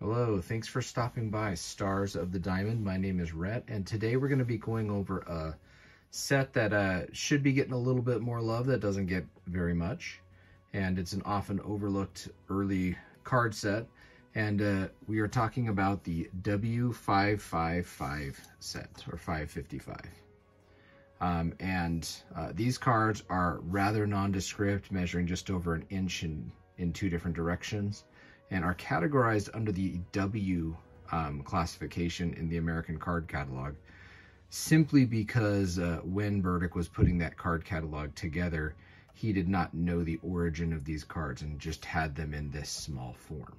Hello, thanks for stopping by, Stars of the Diamond. My name is Rhett, and today we're going to be going over a set that should be getting a little bit more love that doesn't get very much. And it's an often overlooked early card set. And we are talking about the W555 set, or 555. These cards are rather nondescript, measuring just over an inch in two different directions, and are categorized under the W classification in the American card catalog, simply because when Burdick was putting that card catalog together, he did not know the origin of these cards and just had them in this small form.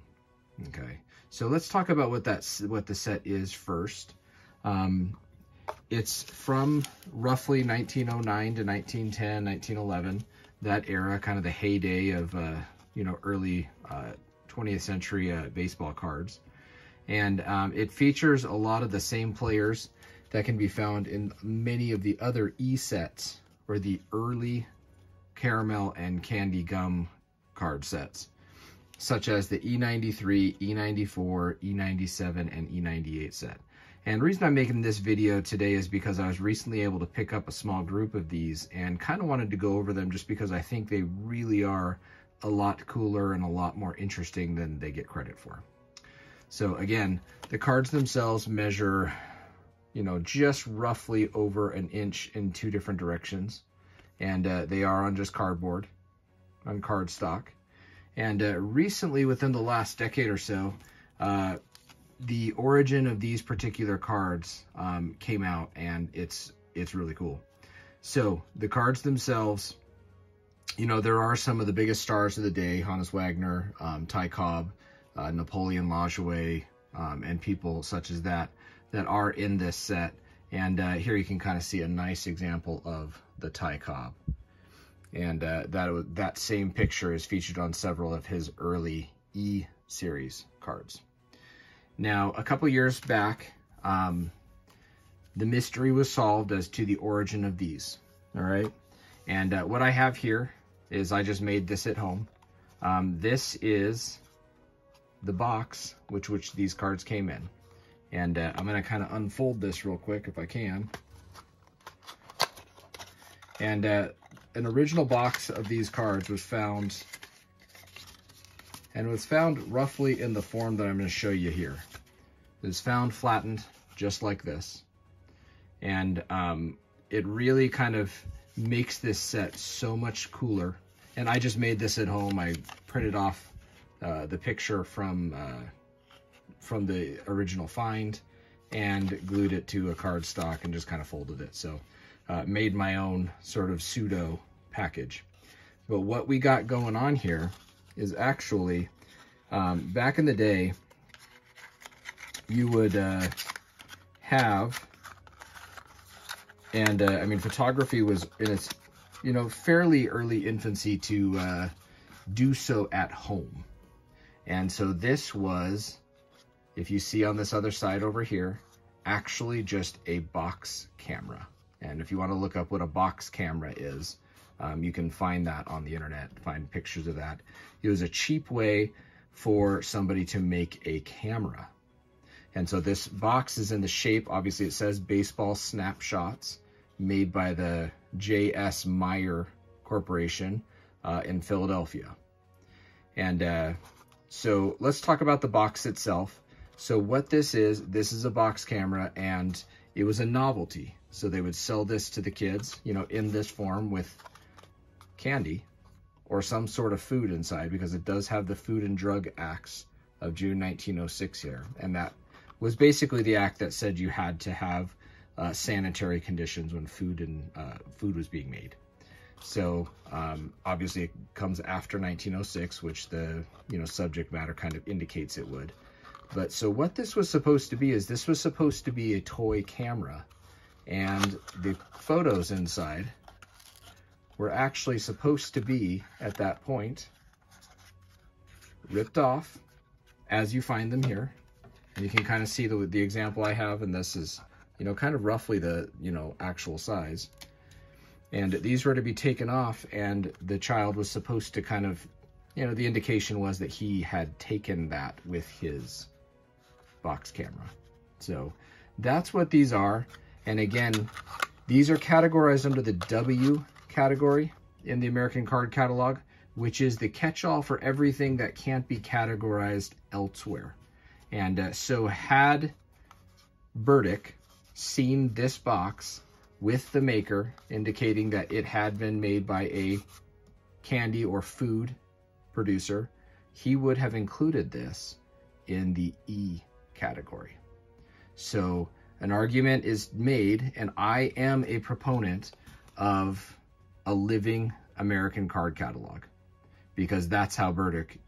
Okay, so let's talk about what the set is first. It's from roughly 1909 to 1910, 1911, that era, kind of the heyday of early 20th century baseball cards. And it features a lot of the same players that can be found in many of the other E sets, or the early caramel and candy gum card sets, such as the E93, E94, E97, and E98 set. And the reason I'm making this video today is because I was recently able to pick up a small group of these and kind of wanted to go over them, just because I think they really are a lot cooler and a lot more interesting than they get credit for. So again, the cards themselves measure, just roughly over an inch in two different directions. And they are on just cardboard, on cardstock. And recently, within the last decade or so, the origin of these particular cards came out, and it's really cool. So the cards themselves, there are some of the biggest stars of the day: Hannes Wagner, Ty Cobb, Napoleon Lajoie, and people such as that are in this set. And here you can kind of see a nice example of the Ty Cobb. And that same picture is featured on several of his early E series cards. Now, a couple years back, the mystery was solved as to the origin of these. All right. And what I have here is, I just made this at home. This is the box which these cards came in. And I'm going to kind of unfold this real quick if I can. And an original box of these cards was found, and it was found roughly in the form that I'm going to show you here. It was found flattened just like this. And it really kind of makes this set so much cooler. And I just made this at home. I printed off the picture from the original find and glued it to a cardstock and just kind of folded it. So made my own sort of pseudo package. But what we got going on here is actually, back in the day, you would have, and I mean, photography was in its, fairly early infancy to do so at home. And so this was, if you see on this other side over here, actually just a box camera. And if you want to look up what a box camera is, you can find that on the internet, find pictures of that. It was a cheap way for somebody to make a camera. And so this box is in the shape, obviously it says Baseball Snapshots, made by the J.S. Meyer Corporation in Philadelphia. And so let's talk about the box itself. So what this is a box camera, and it was a novelty. So they would sell this to the kids, in this form with candy or some sort of food inside, because it does have the Food and Drug Acts of June 1906 here. And that was basically the act that said you had to have sanitary conditions when food was being made. So obviously it comes after 1906, which the subject matter kind of indicates it would. But so what this was supposed to be is, this was supposed to be a toy camera, and the photos inside were actually supposed to be, at that point, ripped off as you find them here. And you can kind of see the example I have, and this is, kind of roughly the, actual size. And these were to be taken off, and the child was supposed to kind of, the indication was that he had taken that with his box camera. So that's what these are. And again, these are categorized under the W category in the American Card Catalog, which is the catch-all for everything that can't be categorized elsewhere. And so had Burdick seen this box with the maker indicating that it had been made by a candy or food producer, he would have included this in the E category. So an argument is made, and I am a proponent of a living American Card Catalog, because that's how Burdick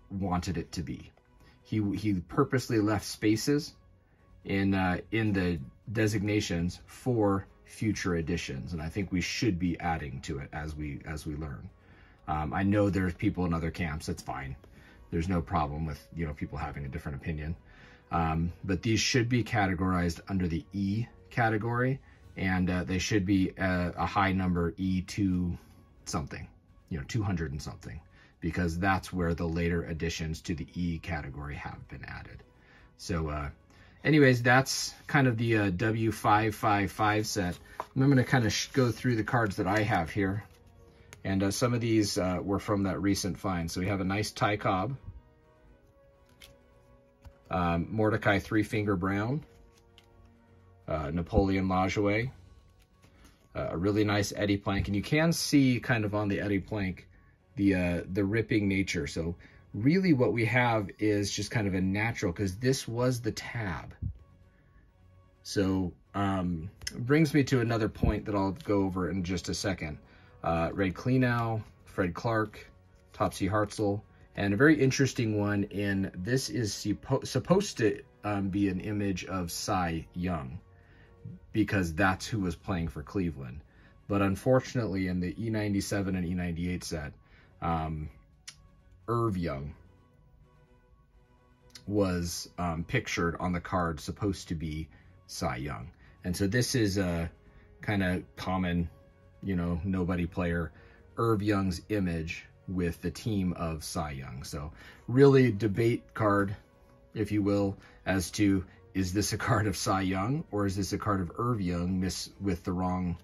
wanted it to be. He purposely left spaces in the designations for future editions, and I think we should be adding to it as we learn. I know there's people in other camps. That's fine. There's no problem with, you know, people having a different opinion. But these should be categorized under the E category, and they should be a high number, E2 something, you know, 200 and something, because that's where the later additions to the E category have been added. So anyways, that's kind of the W555 set. I'm going to kind of go through the cards that I have here. And some of these were from that recent find. So we have a nice Ty Cobb, Mordecai Three-Finger Brown, Napoleon Lajoie, a really nice Eddie Plank. And you can see kind of on the Eddie Plank the ripping nature. So really what we have is just kind of a natural, because this was the tab. So it brings me to another point that I'll go over in just a second. Red Klenow, Fred Clark, Topsy Hartzell, and a very interesting one in this is supposed to be an image of Cy Young, because that's who was playing for Cleveland. But unfortunately in the E97 and E98 set, Irv Young was pictured on the card supposed to be Cy Young. And so this is a kind of common, you know, nobody player, Irv Young's image with the team of Cy Young. So really debate card, if you will, as to, is this a card of Cy Young or is this a card of Irv Young with the wrong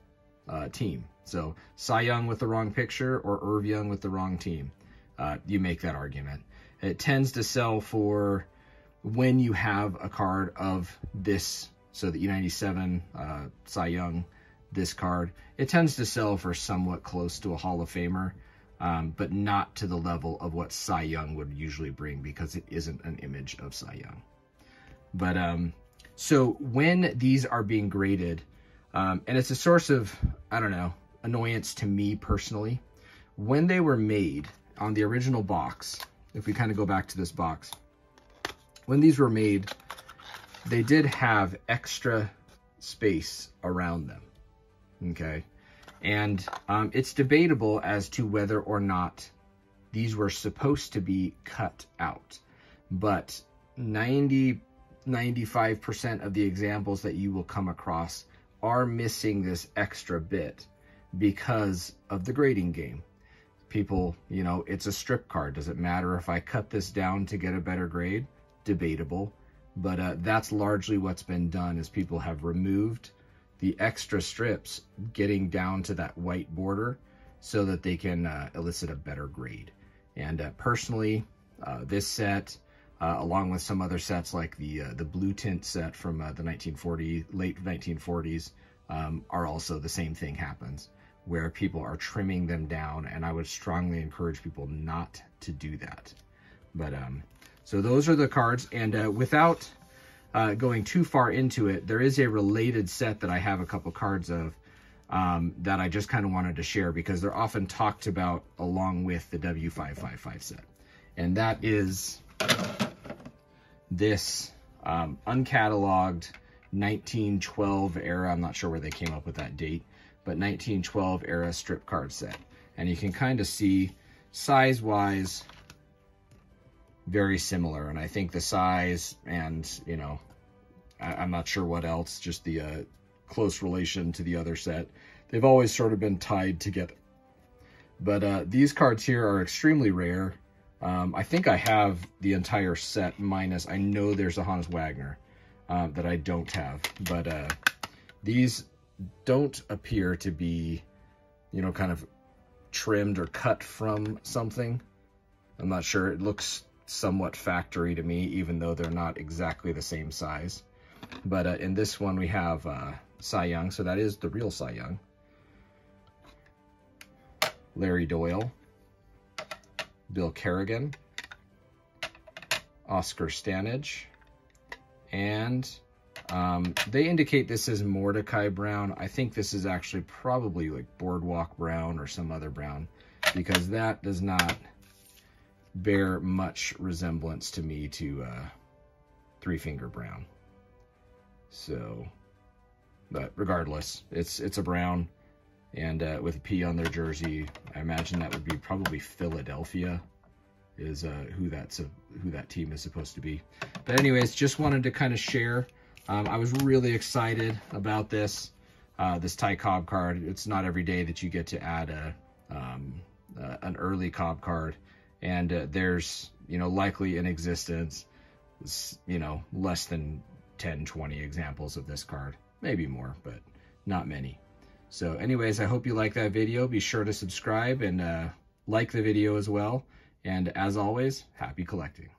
team? So Cy Young with the wrong picture or Irv Young with the wrong team. You make that argument. It tends to sell for when you have a card of this, so the E97 Cy Young, this card, it tends to sell for somewhat close to a Hall of Famer, but not to the level of what Cy Young would usually bring, because it isn't an image of Cy Young. But so when these are being graded, and it's a source of, I don't know, annoyance to me personally, when they were made on the original box, if we kind of go back to this box, when these were made, they did have extra space around them. Okay, and it's debatable as to whether or not these were supposed to be cut out, but 95% of the examples that you will come across are missing this extra bit because of the grading game. People, you know, it's a strip card. Does it matter if I cut this down to get a better grade? Debatable, but that's largely what's been done, is people have removed the extra strips getting down to that white border so that they can elicit a better grade. And personally, this set, along with some other sets like the blue tint set from the late 1940s, are also the same thing happens, where people are trimming them down, and I would strongly encourage people not to do that. But so those are the cards, and without going too far into it, there is a related set that I have a couple cards of that I just kind of wanted to share, because they're often talked about along with the W555 set. And that is this uncatalogued 1912 era, I'm not sure where they came up with that date, but 1912 era strip card set. And you can kind of see size-wise, very similar. And I think the size and, you know, I'm not sure what else, just the close relation to the other set, they've always sort of been tied together. But these cards here are extremely rare. I think I have the entire set minus, I know there's a Hans Wagner that I don't have, but these don't appear to be, you know, kind of trimmed or cut from something. I'm not sure. It looks somewhat factory to me, even though they're not exactly the same size. But in this one we have Cy Young, so that is the real Cy Young. Larry Doyle, Bill Kerrigan, Oscar Stanage, and they indicate this is Mordecai Brown. I think this is actually probably like Boardwalk Brown or some other Brown, because that does not bear much resemblance to me to Three Finger Brown. So, but regardless, it's a Brown, and with a P on their jersey, I imagine that would be probably Philadelphia is who that team is supposed to be. But anyways, just wanted to kind of share. I was really excited about this Ty Cobb card. It's not every day that you get to add an early Cobb card, and there's, you know, likely in existence, you know, less than 10, 20 examples of this card, maybe more, but not many. So anyways, I hope you like that video. Be sure to subscribe and like the video as well. And as always, happy collecting.